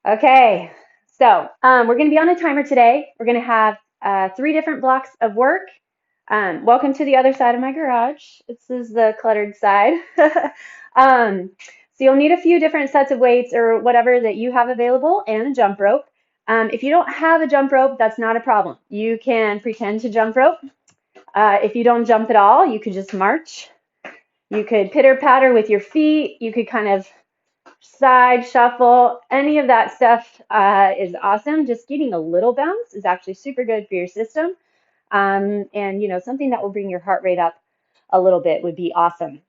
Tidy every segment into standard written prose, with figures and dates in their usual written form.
Okay, so we're going to be on a timer today. We're going to have 3 different blocks of work. Welcome to the other side of my garage. This is the cluttered side. So you'll need a few different sets of weights or whatever that you have available and a jump rope. If you don't have a jump rope, that's not a problem. You can pretend to jump rope. If you don't jump at all, you could just march. You could pitter patter with your feet. You could kind of side shuffle, any of that stuff is awesome. Just getting a little bounce is actually super good for your system. And something that will bring your heart rate up a little bit would be awesome.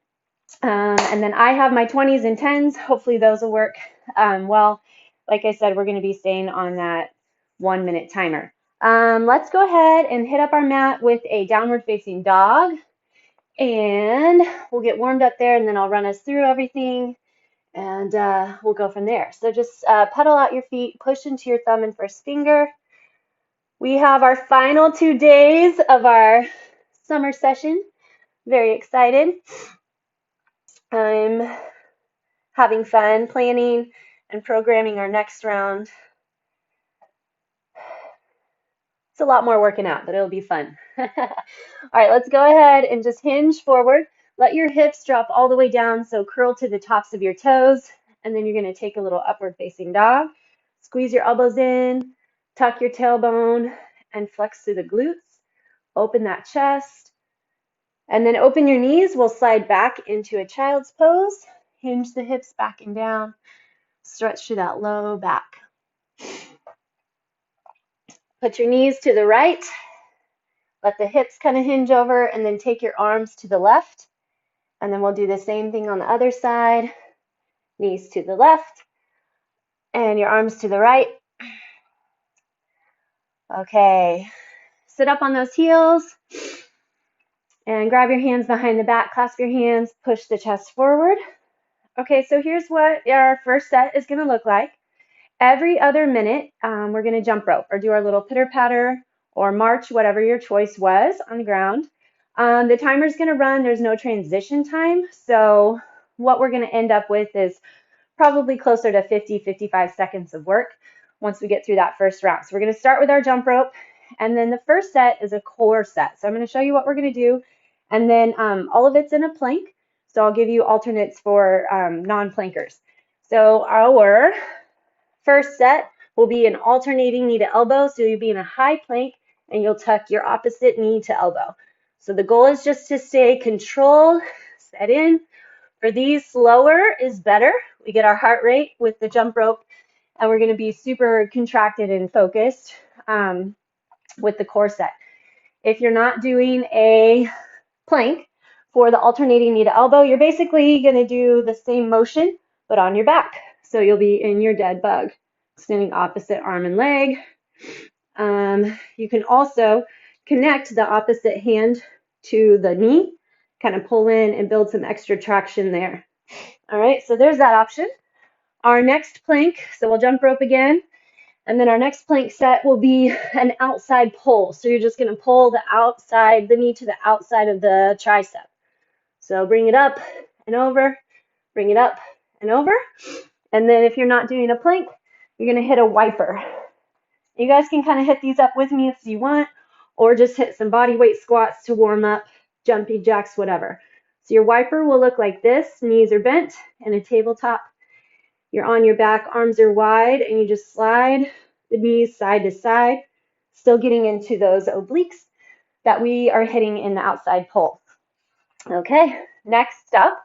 And then I have my 20s and 10s. Hopefully those will work well. Like I said, we're going to be staying on that 1-minute timer. Let's go ahead and hit up our mat with a downward facing dog. And we'll get warmed up there, and then I'll run us through everything, and we'll go from there. So just pedal out your feet, push into your thumb and first finger. We have our final 2 days of our summer session. Very excited. I'm having fun planning and programming our next round. It's a lot more working out, but it'll be fun. All right, let's go ahead and just hinge forward. Let your hips drop all the way down, so curl to the tops of your toes, and then you're going to take a little upward facing dog. Squeeze your elbows in, tuck your tailbone, and flex through the glutes. Open that chest, and then open your knees. We'll slide back into a child's pose. Hinge the hips back and down. Stretch through that low back. Put your knees to the right. Let the hips kind of hinge over, and then take your arms to the left. And then we'll do the same thing on the other side. Knees to the left and your arms to the right. Okay, sit up on those heels and grab your hands behind the back, clasp your hands, push the chest forward. Okay, so here's what our first set is going to look like. Every other minute, we're going to jump rope or do our little pitter patter or march, whatever your choice was, on the ground. The timer's going to run. There's no transition time. So what we're going to end up with is probably closer to 50-55 seconds of work once we get through that first round. So we're going to start with our jump rope, and then the first set is a core set. So I'm going to show you what we're going to do, and then all of it's in a plank. So I'll give you alternates for non-plankers. So our first set will be an alternating knee to elbow. So you'll be in a high plank, and you'll tuck your opposite knee to elbow. So the goal is just to stay controlled, set in. For these, slower is better. We get our heart rate with the jump rope, and we're going to be super contracted and focused with the core set. If you're not doing a plank for the alternating knee to elbow, you're basically going to do the same motion, but on your back. So you'll be in your dead bug, extending opposite arm and leg. You can also connect the opposite hand to the knee, kind of pull in and build some extra traction there. All right, so there's that option. Our next plank, so we'll jump rope again, and then our next plank set will be an outside pull. So you're just going to pull the knee to the outside of the tricep. So bring it up and over, bring it up and over. And then if you're not doing a plank, you're going to hit a wiper. You guys can kind of hit these up with me if you want, or just hit some body weight squats to warm up, jumpy jacks, whatever. So your wiper will look like this. Knees are bent in a tabletop. You're on your back, arms are wide, and you just slide the knees side to side, still getting into those obliques that we are hitting in the outside pull. Okay, next up,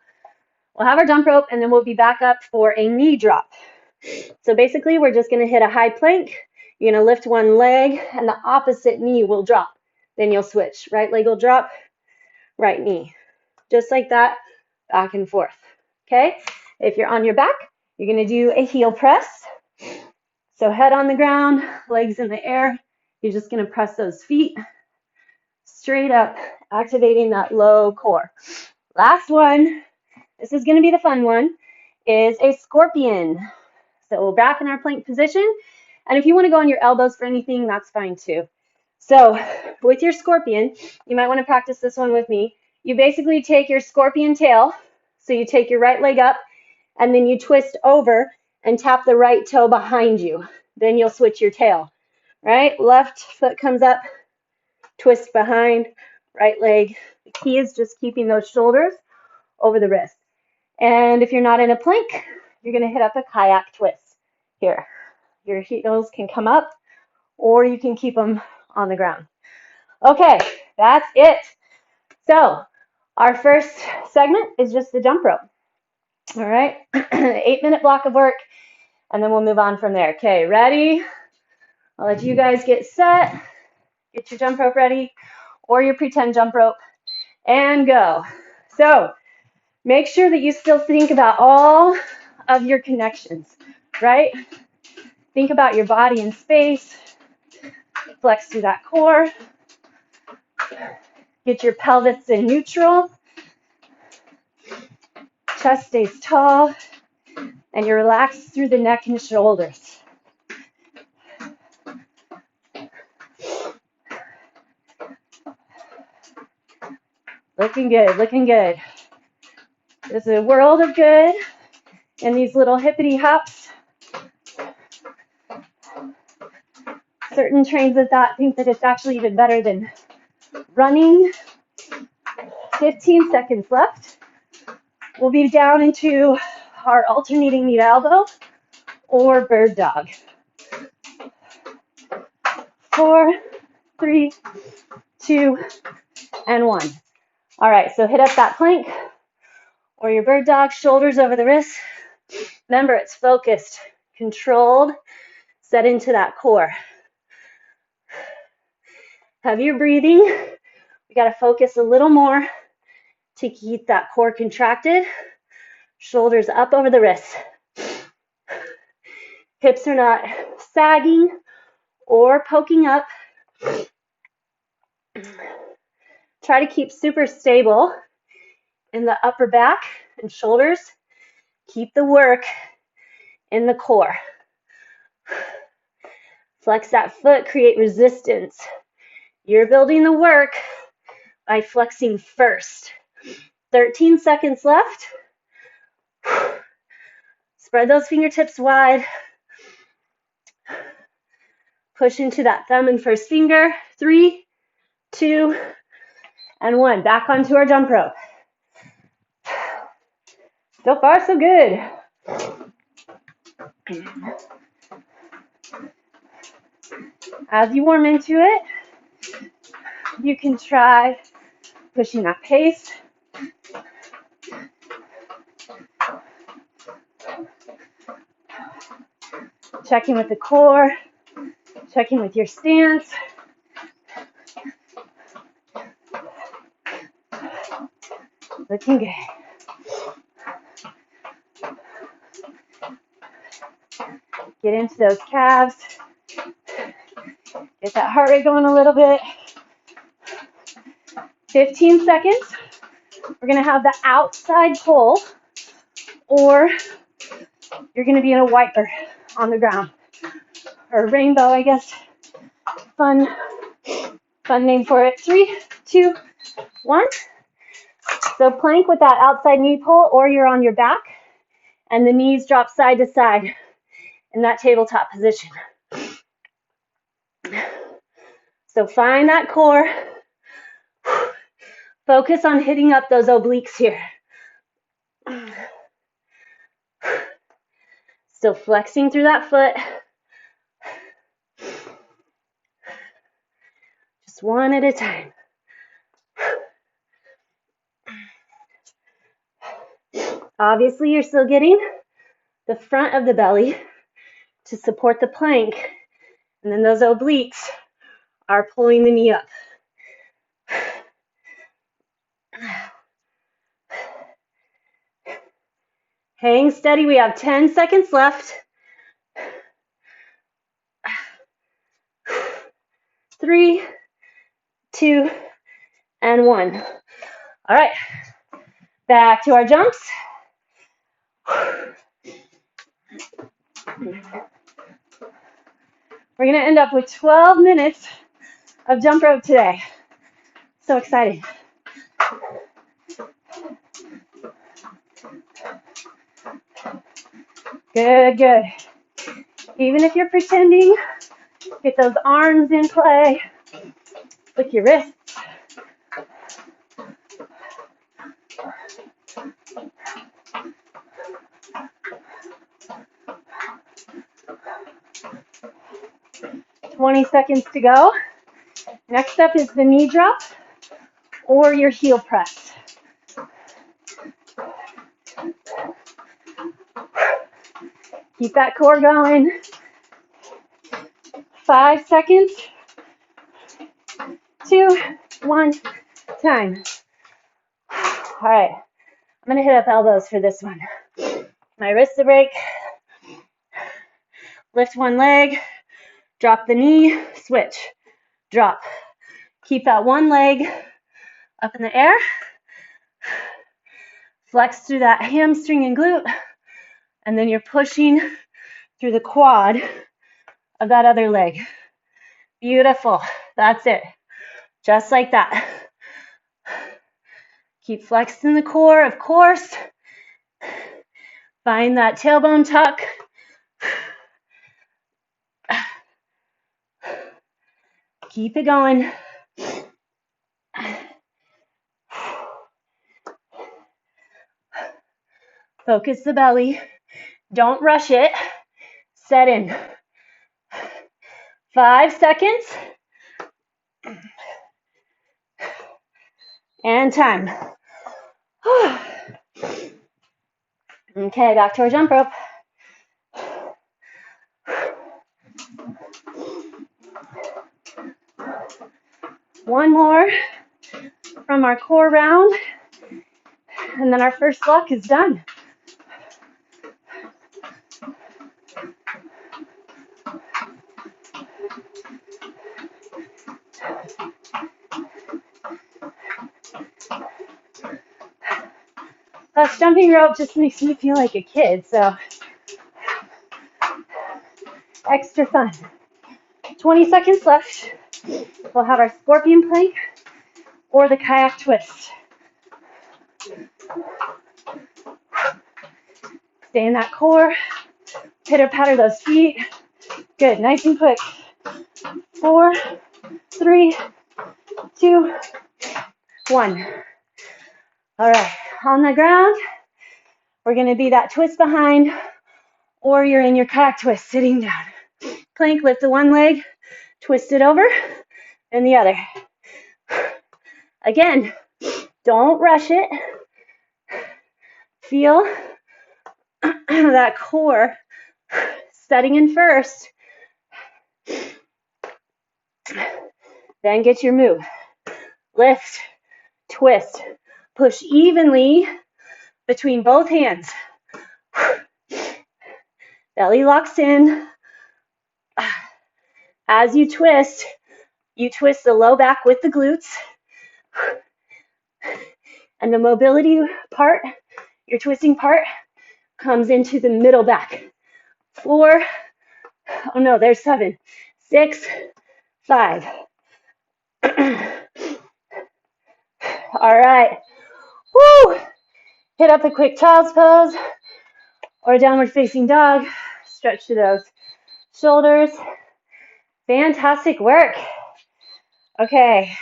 we'll have our jump rope, and then we'll be back up for a knee drop. So basically, we're just going to hit a high plank. You're going to lift one leg, and the opposite knee will drop. Then you'll switch. Right leg will drop, right knee. Just like that, back and forth. Okay? If you're on your back, you're going to do a heel press. So head on the ground, legs in the air. You're just going to press those feet straight up, activating that low core. Last one, this is going to be the fun one, is a scorpion. So we're back in our plank position. And if you want to go on your elbows for anything, that's fine too. So with your scorpion, you might want to practice this one with me. You basically take your scorpion tail. So you take your right leg up, and then you twist over and tap the right toe behind you. Then you'll switch your tail, right? Left foot comes up, twist behind, right leg. The key is just keeping those shoulders over the wrist. And if you're not in a plank, you're going to hit up a kayak twist here. Your heels can come up, or you can keep them on the ground. Okay, that's it. So our first segment is just the jump rope. All right, 8-minute block of work, and then we'll move on from there. Okay, ready? I'll let you guys get set. Get your jump rope ready, or your pretend jump rope, and go. So make sure that you still think about all of your connections, right? Think about your body in space. Flex through that core. Get your pelvis in neutral. Chest stays tall. And you relax through the neck and shoulders. Looking good, looking good. There's a world of good in these little hippity hops. Certain trains of thought think that it's actually even better than running. 15 seconds left. We'll be down into our alternating knee to elbow or bird dog. 4, 3, 2, and 1. All right, so hit up that plank or your bird dog, shoulders over the wrists. Remember, it's focused, controlled, set into that core. Have your breathing. We got to focus a little more to keep that core contracted. Shoulders up over the wrists. Hips are not sagging or poking up. Try to keep super stable in the upper back and shoulders. Keep the work in the core. Flex that foot, create resistance. You're building the work by flexing first. 13 seconds left. Spread those fingertips wide. Push into that thumb and first finger. 3, 2, and 1. Back onto our jump rope. So far, so good. As you warm into it, you can try pushing that pace. Checking with the core, checking with your stance. Looking good. Get into those calves. Get that heart rate going a little bit. 15 seconds. We're going to have the outside pull, or you're going to be in a wiper on the ground. Or a rainbow, I guess. Fun name for it. 3, 2, 1. So plank with that outside knee pull, or you're on your back, and the knees drop side to side in that tabletop position. So find that core. Focus on hitting up those obliques here. Still flexing through that foot. Just one at a time. Obviously, you're still getting the front of the belly to support the plank, and then those obliques are pulling the knee up. Hang steady. We have 10 seconds left. 3, 2, and 1. All right. Back to our jumps. We're going to end up with 12 minutes of jump rope today. So exciting. Good, good. Even if you're pretending, get those arms in play with your wrists. "20 seconds to go." Next up is the knee drop or your heel press. Keep that core going. 5 seconds. 2, 1, time. All right, I'm gonna hit up elbows for this one. My wrists a break. Lift one leg, drop the knee, switch, drop. Keep that one leg up in the air. Flex through that hamstring and glute, and then you're pushing through the quad of that other leg. Beautiful. That's it. Just like that. Keep flexing the core, of course. Find that tailbone tuck. Keep it going. Focus the belly. Don't rush it. Set in. 5 seconds. And time. Okay, back to our jump rope. One more from our core round, and then our first block is done. Plus, jumping rope just makes me feel like a kid, so extra fun. 20 seconds left. We'll have our scorpion plank or the kayak twist. Stay in that core. Pitter patter those feet. Good, nice and quick. 4, 3, 2, 1. All right, on the ground, we're going to be that twist behind, or you're in your kayak twist, sitting down. Plank, lift the one leg, twist it over, and the other. Again, don't rush it. Feel that core setting in first. Then get your move. Lift, twist, push evenly between both hands. Belly locks in. As you twist the low back with the glutes. And the mobility part, your twisting part, comes into the middle back. 4, oh no, there's 7, 6, 5. All right. Woo! Hit up a quick child's pose or downward facing dog. Stretch to those shoulders. Fantastic work. Okay.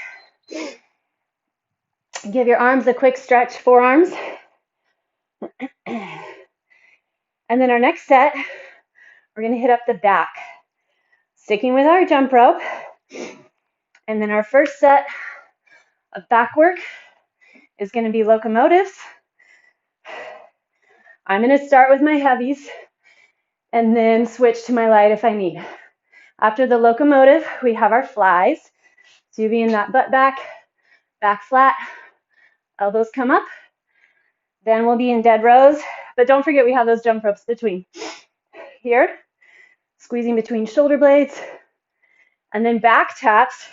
Give your arms a quick stretch, forearms. And then our next set, we're going to hit up the back. Sticking with our jump rope. And then our first set of back work is going to be locomotives. I'm going to start with my heavies and then switch to my light if I need. After the locomotive, we have our flies. So you'll be in that butt back, back flat, elbows come up. Then we'll be in dead rows. But don't forget we have those jump ropes between. Here, squeezing between shoulder blades. And then back taps.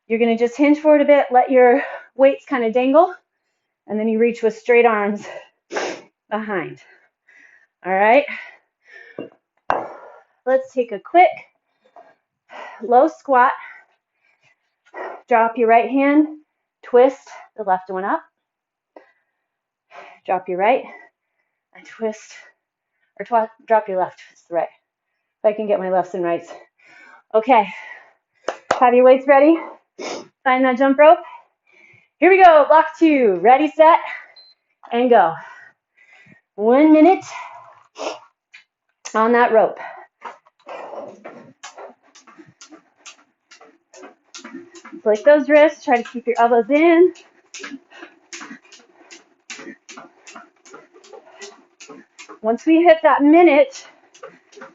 You're going to just hinge forward a bit, let your weights kind of dangle, and then you reach with straight arms behind. All right. Let's take a quick low squat. Drop your right hand, twist the left one up. Drop your right and twist, or drop your left. It's the right. If I can get my lefts and rights. Okay. Have your weights ready. Find that jump rope. Here we go. Block 2. Ready, set, and go. 1 minute on that rope. Flick those wrists. Try to keep your elbows in. Once we hit that minute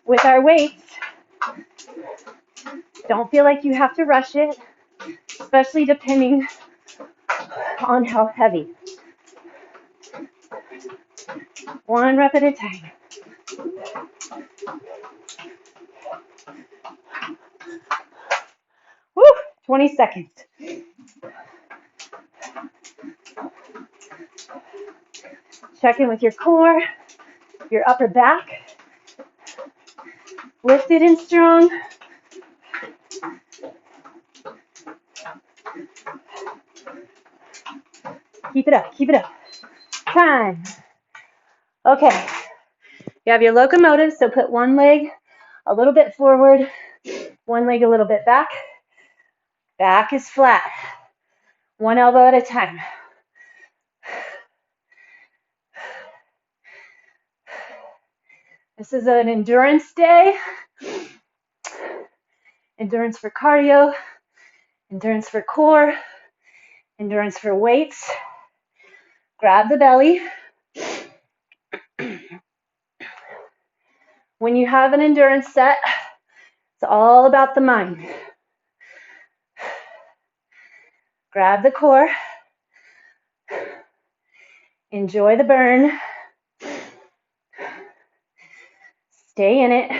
with our weights, don't feel like you have to rush it, especially depending on how heavy. 1 rep at a time. Woo! 20 seconds. Check in with your core, your upper back. Lifted and strong. Keep it up, keep it up. Time. Okay. You have your locomotive, so put one leg a little bit forward, one leg a little bit back. Back is flat. One elbow at a time. This is an endurance day. Endurance for cardio, endurance for core, endurance for weights. Grab the belly. When you have an endurance set, it's all about the mind. Grab the core. Enjoy the burn. Stay in it.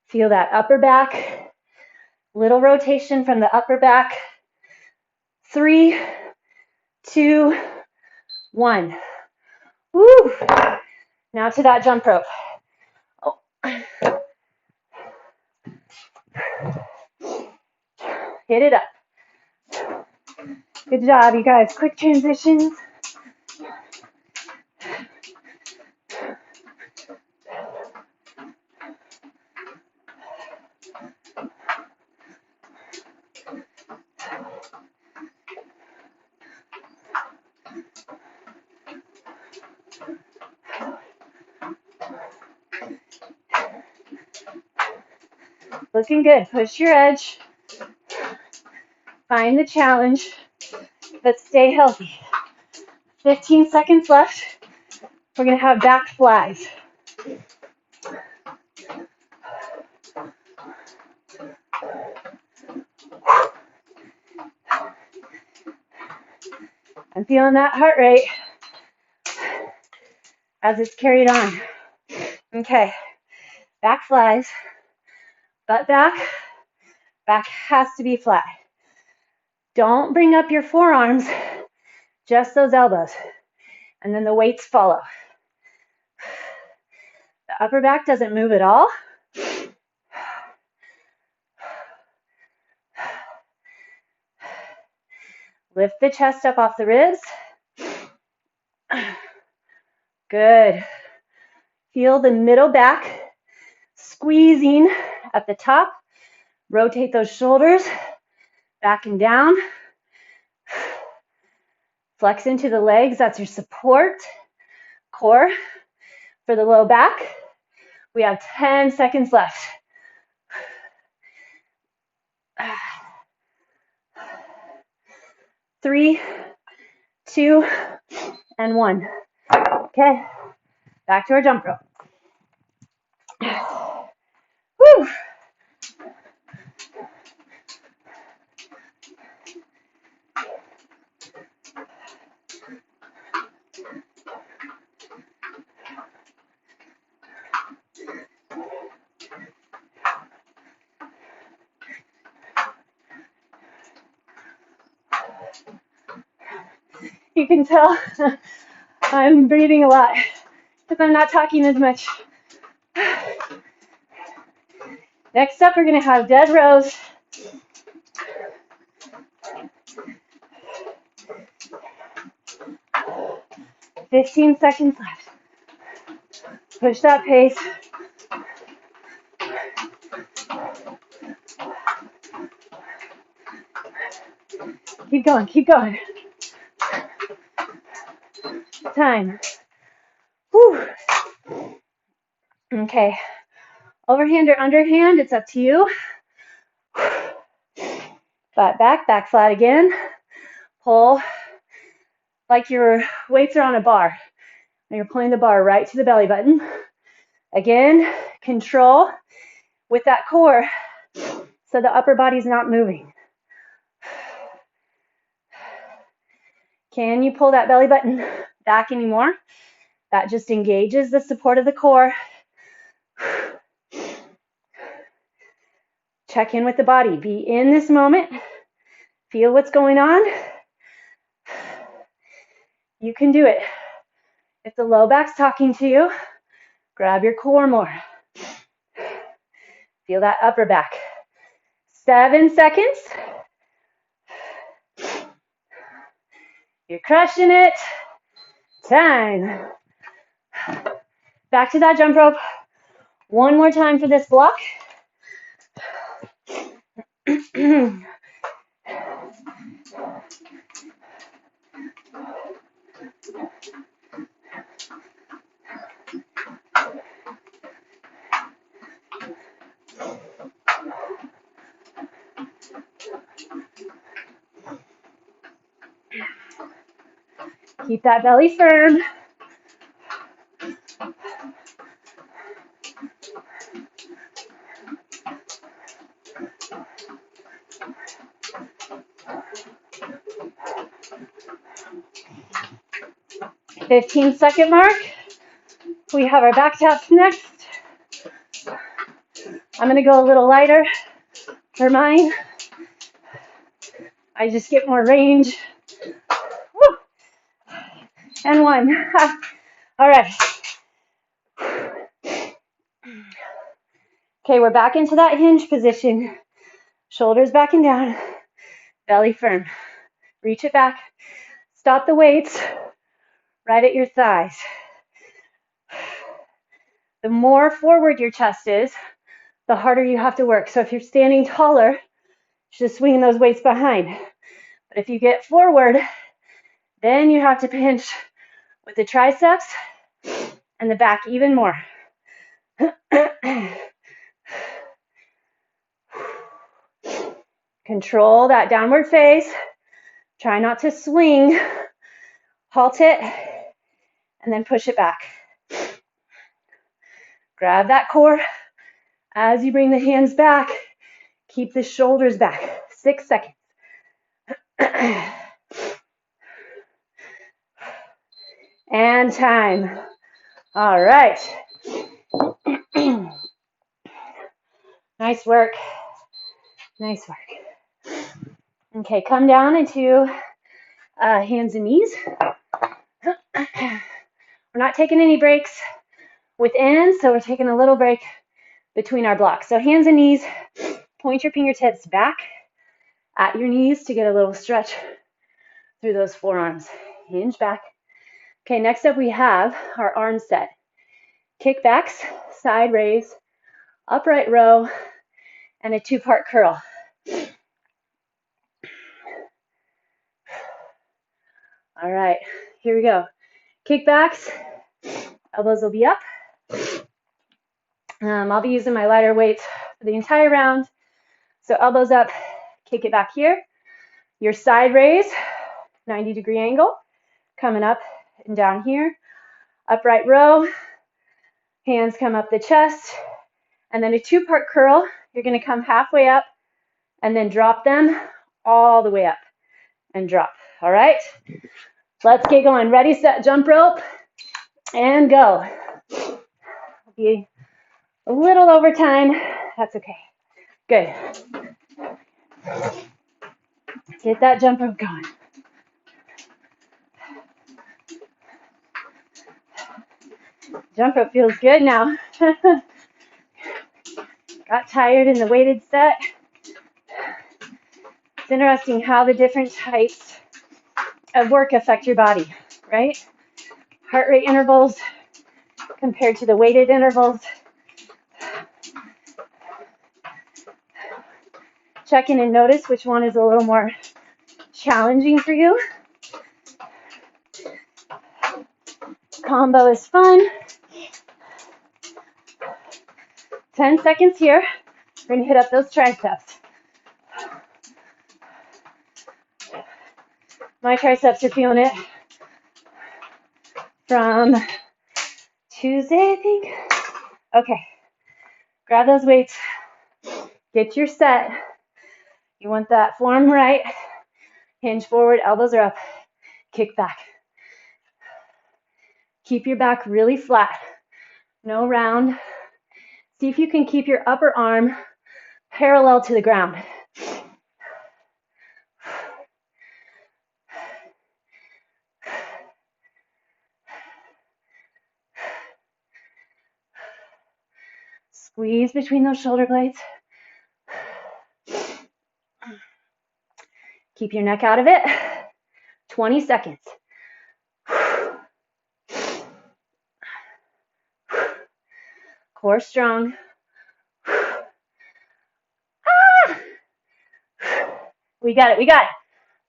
Feel that upper back. Little rotation from the upper back. 3, 2, 1. Woo! Now to that jump rope. Oh. Hit it up. Good job, you guys. Quick transitions. Looking good. Push your edge. Find the challenge, but stay healthy. 15 seconds left. We're going to have back flies. I'm feeling that heart rate as it's carried on. Okay, back flies, butt back. Back has to be flat. Don't bring up your forearms, just those elbows. And then the weights follow. The upper back doesn't move at all. Lift the chest up off the ribs. Good. Feel the middle back squeezing at the top. Rotate those shoulders back and down. Flex into the legs. That's your support core for the low back. We have 10 seconds left. 3, 2, and 1. Okay, back to our jump rope. Woo! You can tell I'm breathing a lot because I'm not talking as much. Next up, we're going to have Deadrows. "15 seconds left. Push that pace. Keep going, keep going. Time. Whew. Okay. Overhand or underhand, it's up to you. Flat back, back flat again. Pull like your weights are on a bar. And you're pulling the bar right to the belly button. Again, control with that core so the upper body's not moving. Can you pull that belly button back anymore? That just engages the support of the core. Check in with the body. Be in this moment. Feel what's going on. You can do it. If the low back's talking to you, grab your core more. Feel that upper back. 7 seconds. You're crushing it. Time. Back to that jump rope. One more time for this block. Keep that belly firm. "15-second mark. We have our back taps next. I'm gonna go a little lighter for mine. I just get more range. Woo. And 1. All right. Okay, we're back into that hinge position. Shoulders back and down, belly firm. Reach it back. Stop the weights right at your thighs. The more forward your chest is, the harder you have to work. So if you're standing taller, just swinging those weights behind. But if you get forward, then you have to pinch with the triceps and the back even more. Control that downward face. Try not to swing. Halt it, and then push it back. Grab that core. As you bring the hands back, keep the shoulders back. 6 seconds. And time. All right. Nice work. Nice work. Okay, come down into hands and knees. We're not taking any breaks within, so we're taking a little break between our blocks. So hands and knees, point your fingertips back at your knees to get a little stretch through those forearms. Hinge back. Okay, next up we have our arm set. Kickbacks, side raise, upright row, and a 2-part curl. All right, here we go. Kickbacks, elbows will be up. I'll be using my lighter weights for the entire round. So elbows up, kick it back here. Your side raise, 90-degree angle, coming up and down here. Upright row, hands come up the chest, and then a 2-part curl. You're going to come halfway up and then drop them all the way up and drop. All right, let's get going. Ready, set, jump rope, and go. Be a little over time. That's okay. Good. Get that jump rope going. Jump rope feels good now. Got tired in the weighted set. It's interesting how the different types of work affect your body, right? Heart rate intervals compared to the weighted intervals. Check in and notice which one is a little more challenging for you. Combo is fun. 10 seconds here. We're going to hit up those triceps. My triceps are feeling it from Tuesday, I think. Okay. Grab those weights. Get your set. You want that form right. Hinge forward, elbows are up. Kick back. Keep your back really flat. No round. See if you can keep your upper arm parallel to the ground. Squeeze between those shoulder blades. Keep your neck out of it. 20 seconds. Core strong. We got it.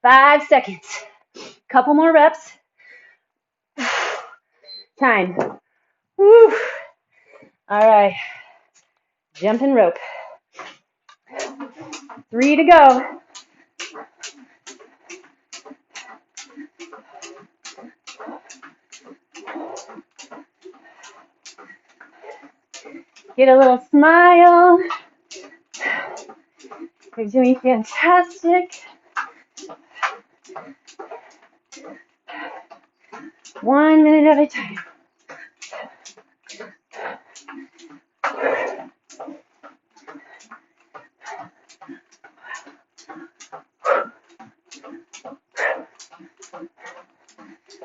5 seconds. Couple more reps. Time. Woo. All right. Jumping rope. 3 to go. Get a little smile. You're doing fantastic. 1 minute at a time.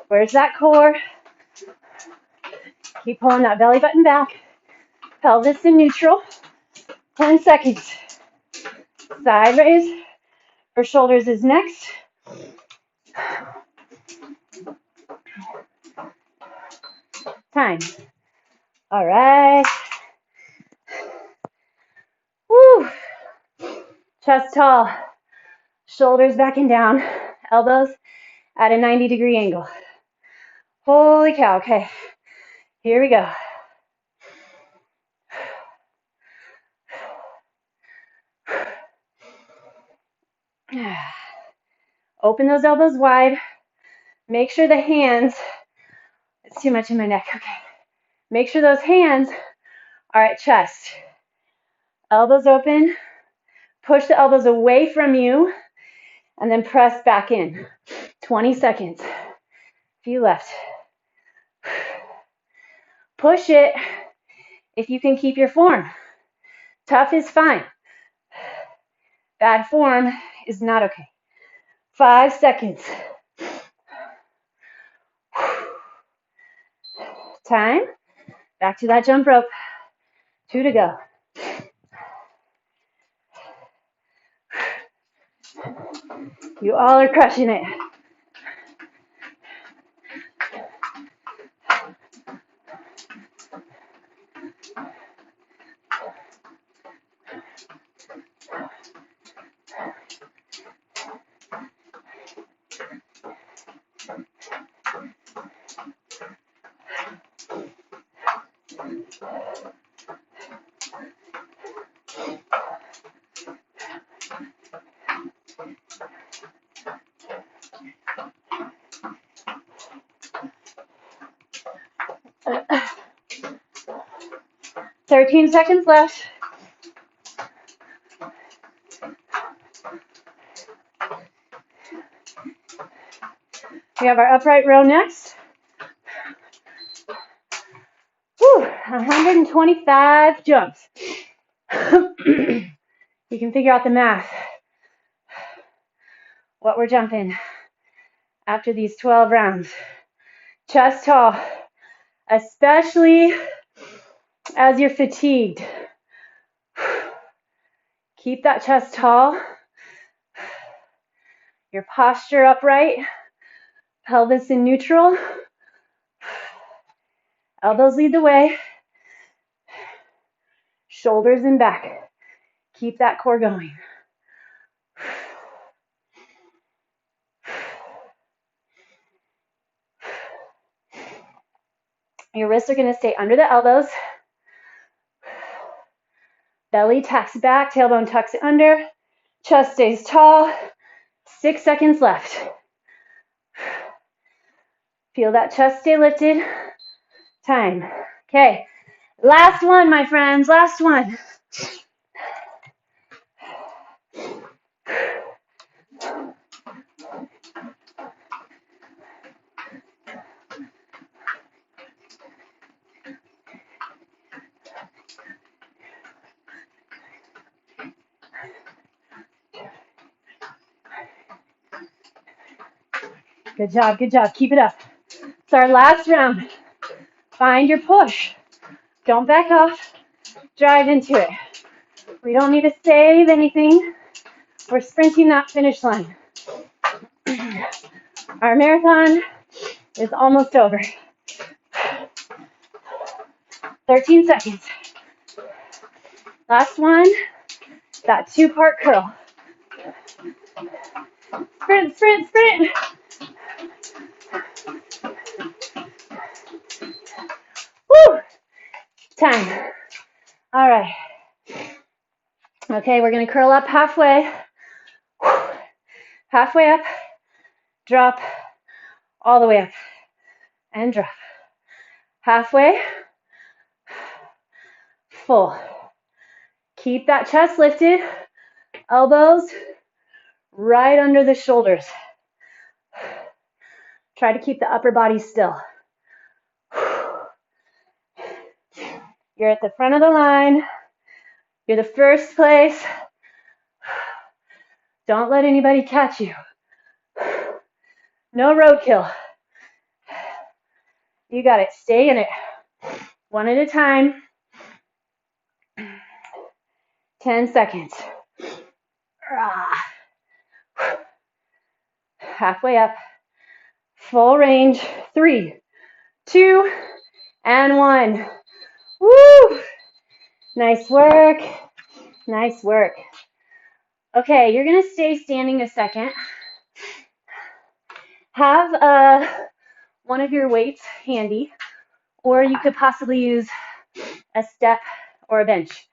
Where's that core? Keep pulling that belly button back. Pelvis in neutral. 10 seconds. Side raise for shoulders is next. Time. All right. Woo. Chest tall. Shoulders back and down. Elbows at a 90-degree angle. Holy cow. Okay. Here we go. Open those elbows wide. Make sure the hands, it's too much in my neck. Okay. Make sure those hands are at chest. Elbows open. Push the elbows away from you and then press back in. 20 seconds. Few left. Push it if you can keep your form. Tough is fine. Bad form is not okay. 5 seconds. Time. Back to that jump rope. 2 to go. You all are crushing it. Thirteen seconds left. We have our upright row next. Whew, 125 jumps. You can figure out the math. What we're jumping after these 12 rounds. Chest tall, especially as you're fatigued. Keep that chest tall. Your posture upright. Pelvis in neutral. Elbows lead the way. Shoulders and back. Keep that core going. Your wrists are going to stay under the elbows. Belly tacks back, tailbone tucks under. Chest stays tall. 6 seconds left. Feel that chest stay lifted. Time. Okay. Last one, my friends. Last one. Good job, good job. Keep it up. It's our last round. Find your push. Don't back off. Drive into it. We don't need to save anything. We're sprinting that finish line. Our marathon is almost over. 13 seconds. Last one. That 2-part curl. Sprint, sprint, sprint. Woo! Time. All right. Okay, we're going to curl up halfway. Halfway up. Drop. All the way up. And drop. Halfway. Full. Keep that chest lifted. Elbows right under the shoulders. Try to keep the upper body still. You're at the front of the line. You're the first place. Don't let anybody catch you. No roadkill. You got it. Stay in it. One at a time. 10 seconds. Halfway up. Full range. 3, 2, and 1. Woo! Nice work. Nice work. Okay, you're going to stay standing a second. Have one of your weights handy, or you could possibly use a step or a bench.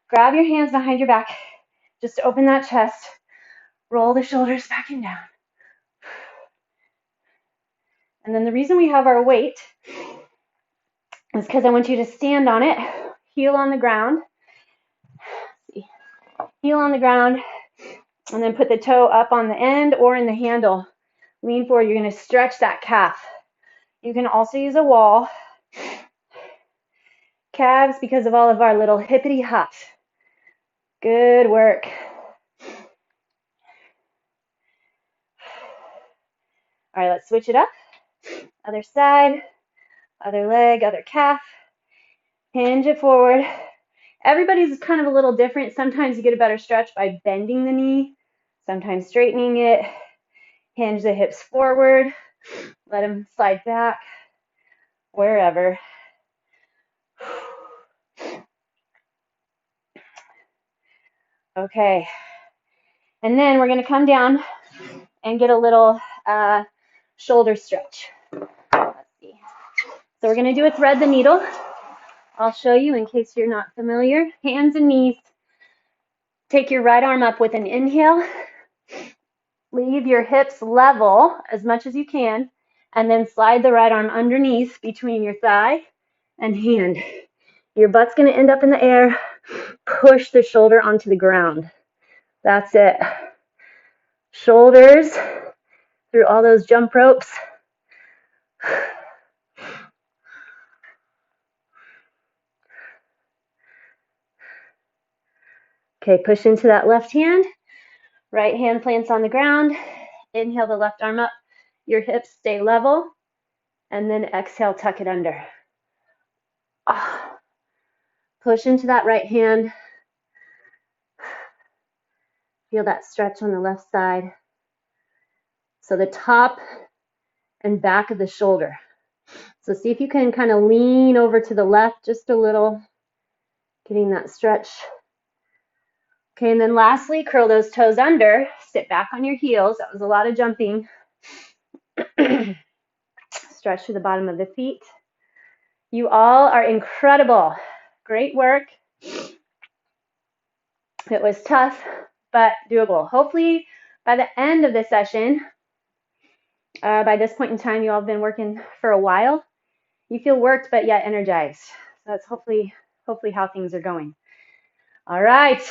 Grab your hands behind your back. Just open that chest. Roll the shoulders back and down. And then the reason we have our weight is because I want you to stand on it, heel on the ground. Heel on the ground, and then put the toe up on the end or in the handle. Lean forward. You're going to stretch that calf. You can also use a wall. Calves because of all of our little hippity hops. Good work. All right, let's switch it up. Other side, other leg, other calf. Hinge it forward. Everybody's kind of a little different. Sometimes you get a better stretch by bending the knee, sometimes straightening it. Hinge the hips forward. Let them slide back, wherever. Okay. And then we're going to come down and get a little shoulder stretch. Let's see. So we're going to do a thread the needle. I'll show you in case you're not familiar. Hands and knees. Take your right arm up with an inhale. Leave your hips level as much as you can, and then slide the right arm underneath between your thigh and hand. Your butt's going to end up in the air. Push the shoulder onto the ground. That's it. Shoulders through all those jump ropes. Okay, push into that left hand. Right hand plants on the ground. Inhale the left arm up. Your hips stay level. And then exhale, tuck it under. Push into that right hand. Feel that stretch on the left side. So the top and back of the shoulder. So see if you can kind of lean over to the left just a little, getting that stretch. Okay, and then lastly, curl those toes under, sit back on your heels. That was a lot of jumping. Stretch to the bottom of the feet. You all are incredible. Great work. It was tough, but doable. Hopefully, by the end of this session, by this point in time, you all have been working for a while. You feel worked, but yet energized. So that's hopefully how things are going. All right.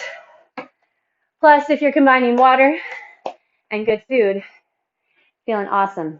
Plus, if you're combining water and good food, feeling awesome.